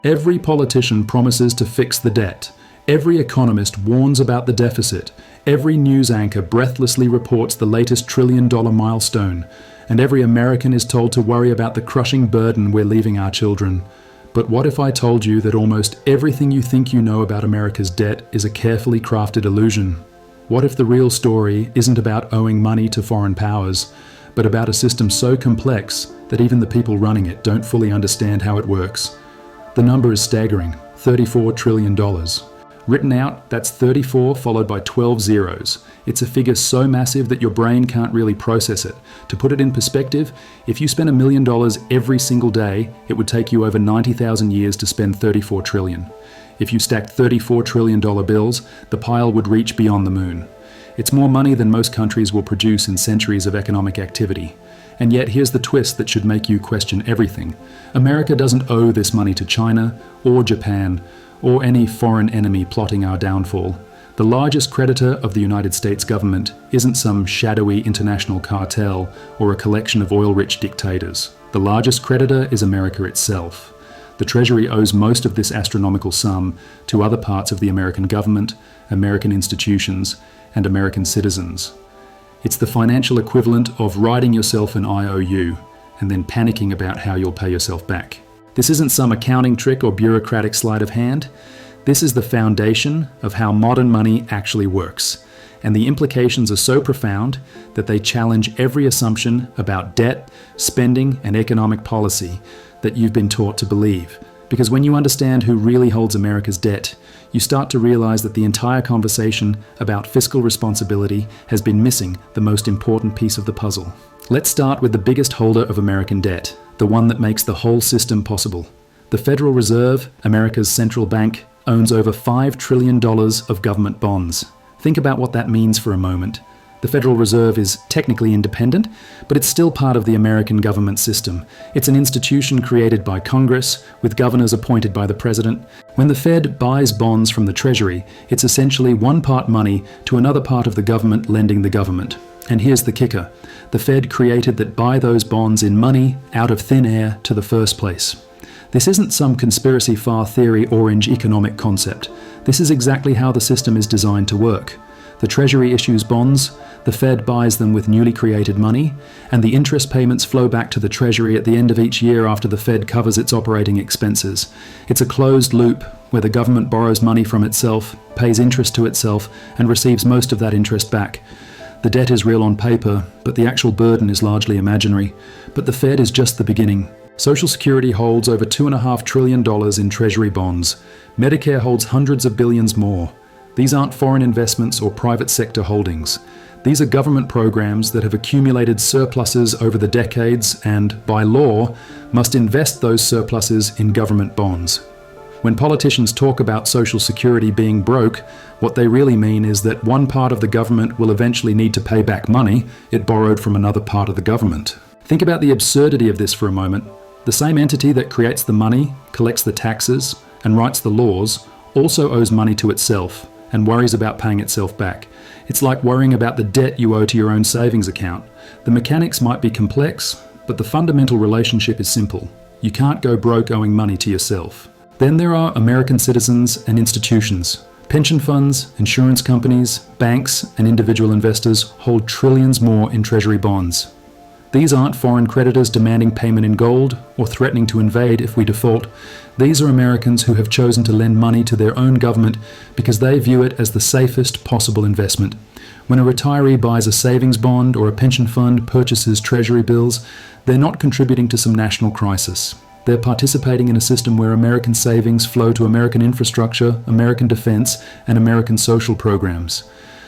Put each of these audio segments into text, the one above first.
Every politician promises to fix the debt. Every economist warns about the deficit. Every news anchor breathlessly reports the latest trillion-dollar milestone. And every American is told to worry about the crushing burden we're leaving our children. But what if I told you that almost everything you think you know about America's debt is a carefully crafted illusion? What if the real story isn't about owing money to foreign powers, but about a system so complex that even the people running it don't fully understand how it works? The number is staggering, $34 trillion. Written out, that's 34 followed by 12 zeros. It's a figure so massive that your brain can't really process it. To put it in perspective, if you spent $1 million every single day, it would take you over 90,000 years to spend 34 trillion. If you stacked $34 trillion bills, the pile would reach beyond the moon. It's more money than most countries will produce in centuries of economic activity. And yet here's the twist that should make you question everything. America doesn't owe this money to China, or Japan, or any foreign enemy plotting our downfall. The largest creditor of the United States government isn't some shadowy international cartel or a collection of oil-rich dictators. The largest creditor is America itself. The Treasury owes most of this astronomical sum to other parts of the American government, American institutions, and American citizens. It's the financial equivalent of writing yourself an IOU and then panicking about how you'll pay yourself back. This isn't some accounting trick or bureaucratic sleight of hand. This is the foundation of how modern money actually works. And the implications are so profound that they challenge every assumption about debt, spending, and economic policy that you've been taught to believe. Because when you understand who really holds America's debt, you start to realize that the entire conversation about fiscal responsibility has been missing the most important piece of the puzzle. Let's start with the biggest holder of American debt, the one that makes the whole system possible. The Federal Reserve, America's central bank, owns over $5 trillion of government bonds. Think about what that means for a moment. The Federal Reserve is technically independent, but it's still part of the American government system. It's an institution created by Congress, with governors appointed by the president. When the Fed buys bonds from the Treasury, it's essentially one part money to another part of the government lending the government. And here's the kicker. The Fed created that buy those bonds in money out of thin air to the first place. This isn't some conspiracy far theory orange economic concept. This is exactly how the system is designed to work. The Treasury issues bonds, the Fed buys them with newly created money, and the interest payments flow back to the Treasury at the end of each year after the Fed covers its operating expenses. It's a closed loop where the government borrows money from itself, pays interest to itself, and receives most of that interest back. The debt is real on paper, but the actual burden is largely imaginary. But the Fed is just the beginning. Social Security holds over $2.5 trillion in Treasury bonds. Medicare holds hundreds of billions more. These aren't foreign investments or private sector holdings. These are government programs that have accumulated surpluses over the decades and, by law, must invest those surpluses in government bonds. When politicians talk about Social Security being broke, what they really mean is that one part of the government will eventually need to pay back money it borrowed from another part of the government. Think about the absurdity of this for a moment. The same entity that creates the money, collects the taxes, and writes the laws also owes money to itself and worries about paying itself back. It's like worrying about the debt you owe to your own savings account. The mechanics might be complex, but the fundamental relationship is simple. You can't go broke owing money to yourself. Then there are American citizens and institutions. Pension funds, insurance companies, banks, and individual investors hold trillions more in Treasury bonds. These aren't foreign creditors demanding payment in gold or threatening to invade if we default. These are Americans who have chosen to lend money to their own government because they view it as the safest possible investment. When a retiree buys a savings bond or a pension fund purchases Treasury bills, they're not contributing to some national crisis. They're participating in a system where American savings flow to American infrastructure, American defense, and American social programs.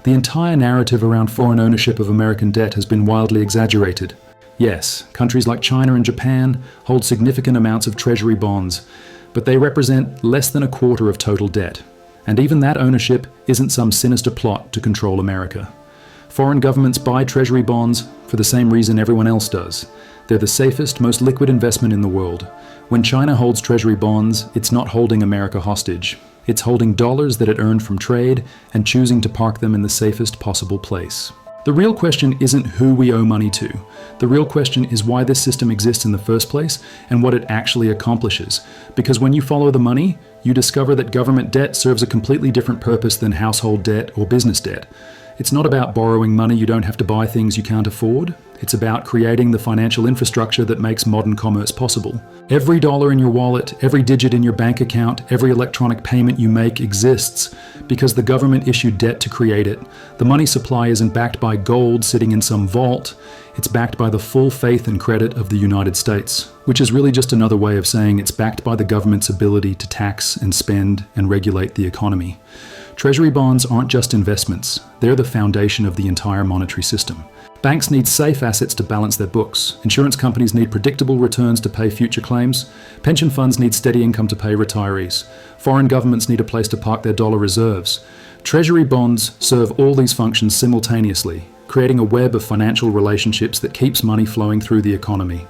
The entire narrative around foreign ownership of American debt has been wildly exaggerated. Yes, countries like China and Japan hold significant amounts of Treasury bonds, but they represent less than a quarter of total debt. And even that ownership isn't some sinister plot to control America. Foreign governments buy Treasury bonds for the same reason everyone else does. They're the safest, most liquid investment in the world. When China holds Treasury bonds, it's not holding America hostage. It's holding dollars that it earned from trade and choosing to park them in the safest possible place. The real question isn't who we owe money to. The real question is why this system exists in the first place and what it actually accomplishes. Because when you follow the money, you discover that government debt serves a completely different purpose than household debt or business debt. It's not about borrowing money you don't have to buy things you can't afford. It's about creating the financial infrastructure that makes modern commerce possible. Every dollar in your wallet, every digit in your bank account, every electronic payment you make exists because the government issued debt to create it. The money supply isn't backed by gold sitting in some vault. It's backed by the full faith and credit of the United States, which is really just another way of saying it's backed by the government's ability to tax and spend and regulate the economy. Treasury bonds aren't just investments. They're the foundation of the entire monetary system. Banks need safe assets to balance their books. Insurance companies need predictable returns to pay future claims. Pension funds need steady income to pay retirees. Foreign governments need a place to park their dollar reserves. Treasury bonds serve all these functions simultaneously, creating a web of financial relationships that keeps money flowing through the economy.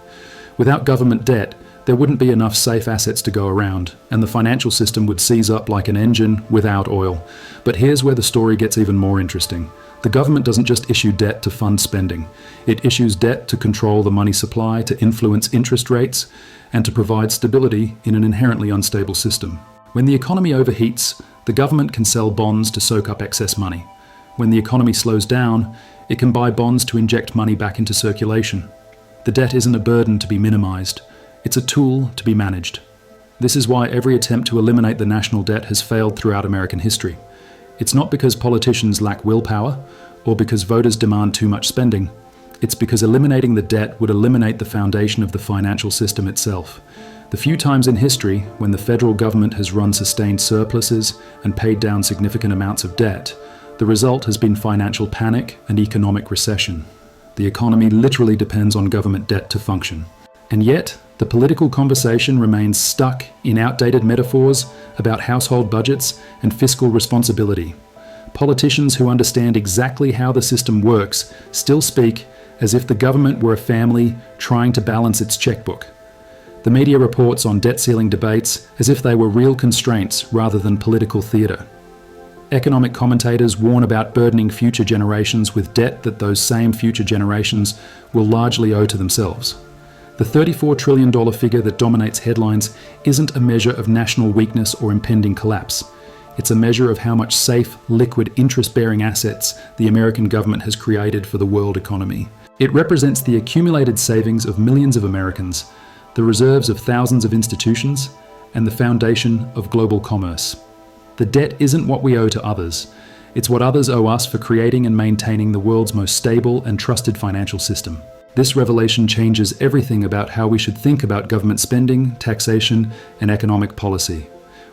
Without government debt, there wouldn't be enough safe assets to go around, and the financial system would seize up like an engine without oil. But here's where the story gets even more interesting. The government doesn't just issue debt to fund spending. It issues debt to control the money supply, to influence interest rates, and to provide stability in an inherently unstable system. When the economy overheats, the government can sell bonds to soak up excess money. When the economy slows down, it can buy bonds to inject money back into circulation. The debt isn't a burden to be minimized. It's a tool to be managed. This is why every attempt to eliminate the national debt has failed throughout American history. It's not because politicians lack willpower or because voters demand too much spending. It's because eliminating the debt would eliminate the foundation of the financial system itself. The few times in history when the federal government has run sustained surpluses and paid down significant amounts of debt, the result has been financial panic and economic recession. The economy literally depends on government debt to function. And yet, the political conversation remains stuck in outdated metaphors about household budgets and fiscal responsibility. Politicians who understand exactly how the system works still speak as if the government were a family trying to balance its checkbook. The media reports on debt ceiling debates as if they were real constraints rather than political theatre. Economic commentators warn about burdening future generations with debt that those same future generations will largely owe to themselves. The $34 trillion figure that dominates headlines isn't a measure of national weakness or impending collapse. It's a measure of how much safe, liquid, interest-bearing assets the American government has created for the world economy. It represents the accumulated savings of millions of Americans, the reserves of thousands of institutions, and the foundation of global commerce. The debt isn't what we owe to others. It's what others owe us for creating and maintaining the world's most stable and trusted financial system. This revelation changes everything about how we should think about government spending, taxation, and economic policy.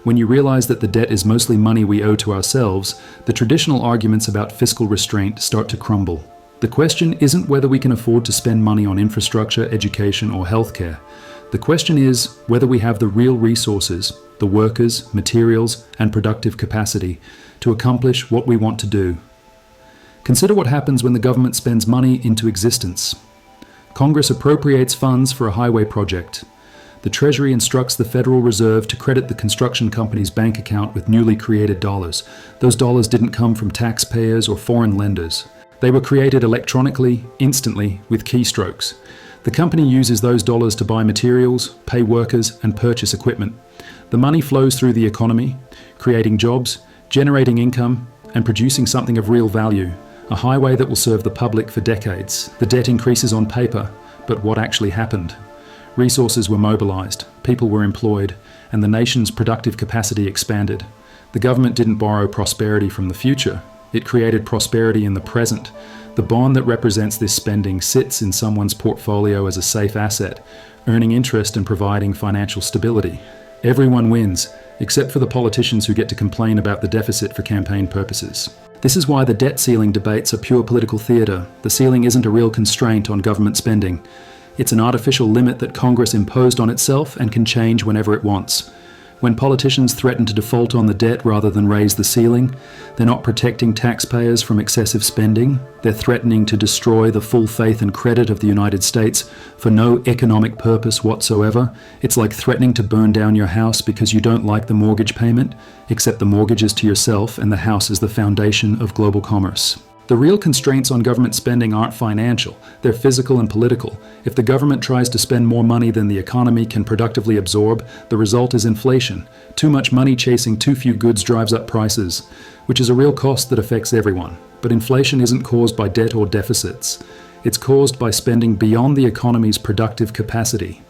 When you realize that the debt is mostly money we owe to ourselves, the traditional arguments about fiscal restraint start to crumble. The question isn't whether we can afford to spend money on infrastructure, education, or healthcare. The question is whether we have the real resources, the workers, materials, and productive capacity to accomplish what we want to do. Consider what happens when the government spends money into existence. Congress appropriates funds for a highway project. The Treasury instructs the Federal Reserve to credit the construction company's bank account with newly created dollars. Those dollars didn't come from taxpayers or foreign lenders. They were created electronically, instantly, with keystrokes. The company uses those dollars to buy materials, pay workers, and purchase equipment. The money flows through the economy, creating jobs, generating income, and producing something of real value. A highway that will serve the public for decades. The debt increases on paper, but what actually happened? Resources were mobilized, people were employed, and the nation's productive capacity expanded. The government didn't borrow prosperity from the future. It created prosperity in the present. The bond that represents this spending sits in someone's portfolio as a safe asset, earning interest and providing financial stability. Everyone wins, except for the politicians who get to complain about the deficit for campaign purposes. This is why the debt ceiling debates are pure political theatre. The ceiling isn't a real constraint on government spending. It's an artificial limit that Congress imposed on itself and can change whenever it wants. When politicians threaten to default on the debt rather than raise the ceiling, they're not protecting taxpayers from excessive spending. They're threatening to destroy the full faith and credit of the United States for no economic purpose whatsoever. It's like threatening to burn down your house because you don't like the mortgage payment, except the mortgage is to yourself and the house is the foundation of global commerce. The real constraints on government spending aren't financial, they're physical and political. If the government tries to spend more money than the economy can productively absorb, the result is inflation. Too much money chasing too few goods drives up prices, which is a real cost that affects everyone. But inflation isn't caused by debt or deficits. It's caused by spending beyond the economy's productive capacity.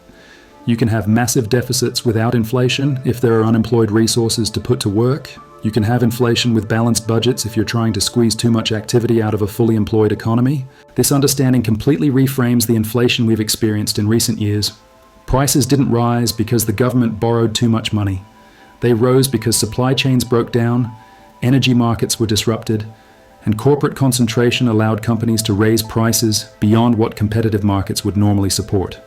You can have massive deficits without inflation if there are unemployed resources to put to work. You can have inflation with balanced budgets if you're trying to squeeze too much activity out of a fully employed economy. This understanding completely reframes the inflation we've experienced in recent years. Prices didn't rise because the government borrowed too much money. They rose because supply chains broke down, energy markets were disrupted, and corporate concentration allowed companies to raise prices beyond what competitive markets would normally support.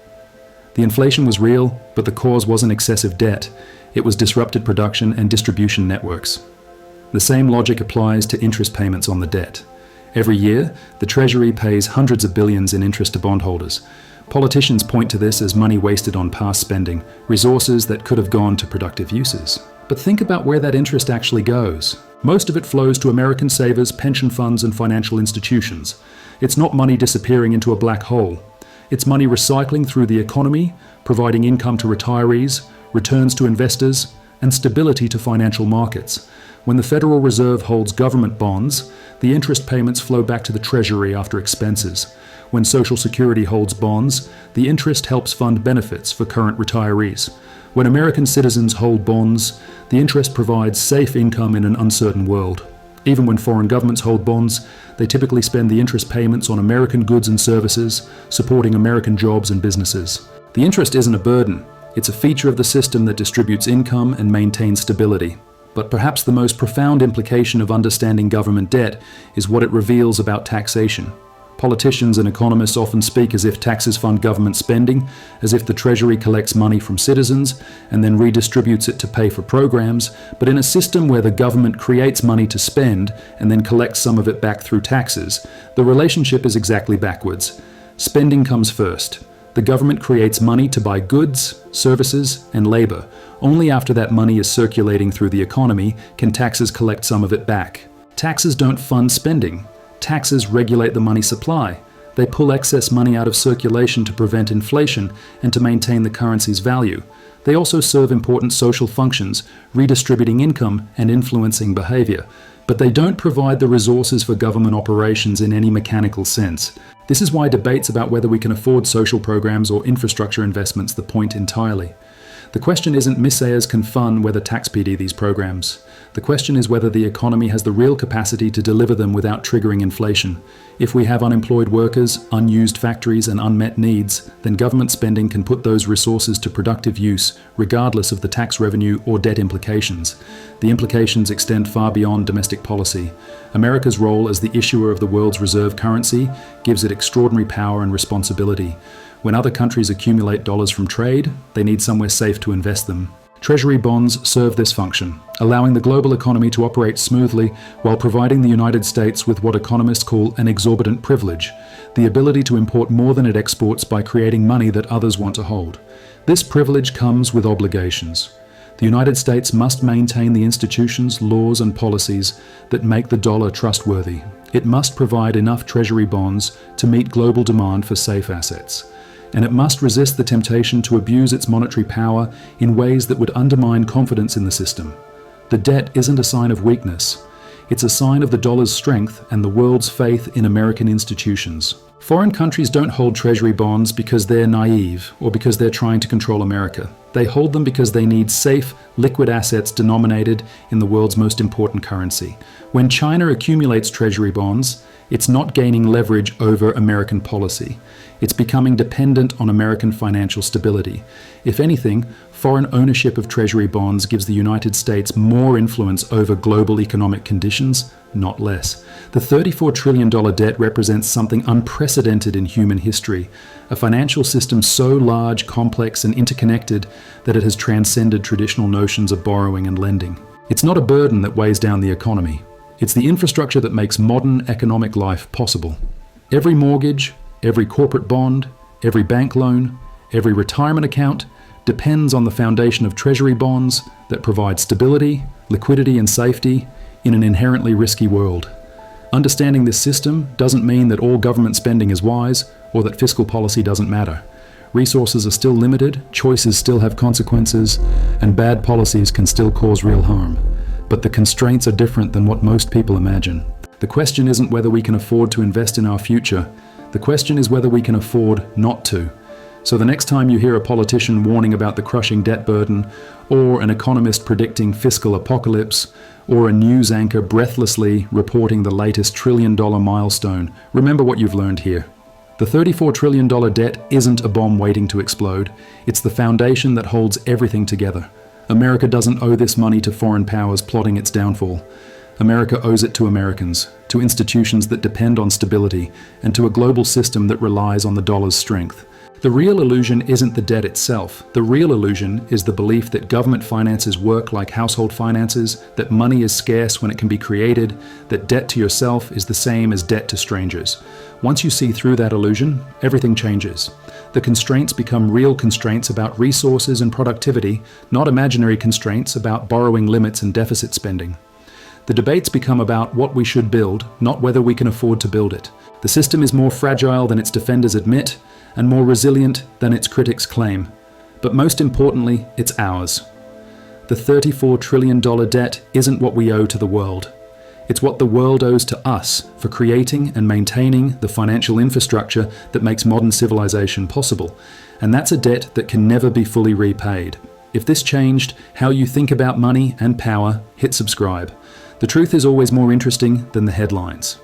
The inflation was real, but the cause wasn't excessive debt. It was disrupted production and distribution networks. The same logic applies to interest payments on the debt. Every year, the Treasury pays hundreds of billions in interest to bondholders. Politicians point to this as money wasted on past spending, resources that could have gone to productive uses. But think about where that interest actually goes. Most of it flows to American savers, pension funds, and financial institutions. It's not money disappearing into a black hole. It's money recycling through the economy, providing income to retirees, returns to investors, and stability to financial markets. When the Federal Reserve holds government bonds, the interest payments flow back to the Treasury after expenses. When Social Security holds bonds, the interest helps fund benefits for current retirees. When American citizens hold bonds, the interest provides safe income in an uncertain world. Even when foreign governments hold bonds, they typically spend the interest payments on American goods and services, supporting American jobs and businesses. The interest isn't a burden. It's a feature of the system that distributes income and maintains stability. But perhaps the most profound implication of understanding government debt is what it reveals about taxation. Politicians and economists often speak as if taxes fund government spending, as if the Treasury collects money from citizens and then redistributes it to pay for programs, but in a system where the government creates money to spend and then collects some of it back through taxes, the relationship is exactly backwards. Spending comes first. The government creates money to buy goods, services, and labor. Only after that money is circulating through the economy can taxes collect some of it back. Taxes don't fund spending. Taxes regulate the money supply. They pull excess money out of circulation to prevent inflation and to maintain the currency's value. They also serve important social functions, redistributing income and influencing behavior. But they don't provide the resources for government operations in any mechanical sense. This is why debates about whether we can afford social programs or infrastructure investments the point entirely. The question isn't misayers can fund whether tax PD these programs. The question is whether the economy has the real capacity to deliver them without triggering inflation. If we have unemployed workers, unused factories, and unmet needs, then government spending can put those resources to productive use, regardless of the tax revenue or debt implications. The implications extend far beyond domestic policy. America's role as the issuer of the world's reserve currency gives it extraordinary power and responsibility. When other countries accumulate dollars from trade, they need somewhere safe to invest them. Treasury bonds serve this function, allowing the global economy to operate smoothly while providing the United States with what economists call an exorbitant privilege, the ability to import more than it exports by creating money that others want to hold. This privilege comes with obligations. The United States must maintain the institutions, laws, and policies that make the dollar trustworthy. It must provide enough Treasury bonds to meet global demand for safe assets. And it must resist the temptation to abuse its monetary power in ways that would undermine confidence in the system. The debt isn't a sign of weakness. It's a sign of the dollar's strength and the world's faith in American institutions. Foreign countries don't hold Treasury bonds because they're naive or because they're trying to control America. They hold them because they need safe, liquid assets denominated in the world's most important currency. When China accumulates Treasury bonds, it's not gaining leverage over American policy. It's becoming dependent on American financial stability. If anything, foreign ownership of Treasury bonds gives the United States more influence over global economic conditions, not less. The $34 trillion debt represents something unprecedented in human history, a financial system so large, complex, and interconnected that it has transcended traditional notions of borrowing and lending. It's not a burden that weighs down the economy. It's the infrastructure that makes modern economic life possible. Every mortgage, every corporate bond, every bank loan, every retirement account depends on the foundation of Treasury bonds that provide stability, liquidity, and safety in an inherently risky world. Understanding this system doesn't mean that all government spending is wise or that fiscal policy doesn't matter. Resources are still limited, choices still have consequences, and bad policies can still cause real harm. But the constraints are different than what most people imagine. The question isn't whether we can afford to invest in our future. The question is whether we can afford not to. So the next time you hear a politician warning about the crushing debt burden, or an economist predicting fiscal apocalypse, or a news anchor breathlessly reporting the latest trillion-dollar milestone, remember what you've learned here. The $34 trillion debt isn't a bomb waiting to explode. It's the foundation that holds everything together. America doesn't owe this money to foreign powers plotting its downfall. America owes it to Americans, to institutions that depend on stability, and to a global system that relies on the dollar's strength. The real illusion isn't the debt itself. The real illusion is the belief that government finances work like household finances, that money is scarce when it can be created, that debt to yourself is the same as debt to strangers. Once you see through that illusion, everything changes. The constraints become real constraints about resources and productivity, not imaginary constraints about borrowing limits and deficit spending. The debates become about what we should build, not whether we can afford to build it. The system is more fragile than its defenders admit, and more resilient than its critics claim. But most importantly, it's ours. The $34 trillion debt isn't what we owe to the world. It's what the world owes to us for creating and maintaining the financial infrastructure that makes modern civilization possible. And that's a debt that can never be fully repaid. If this changed how you think about money and power, hit subscribe. The truth is always more interesting than the headlines.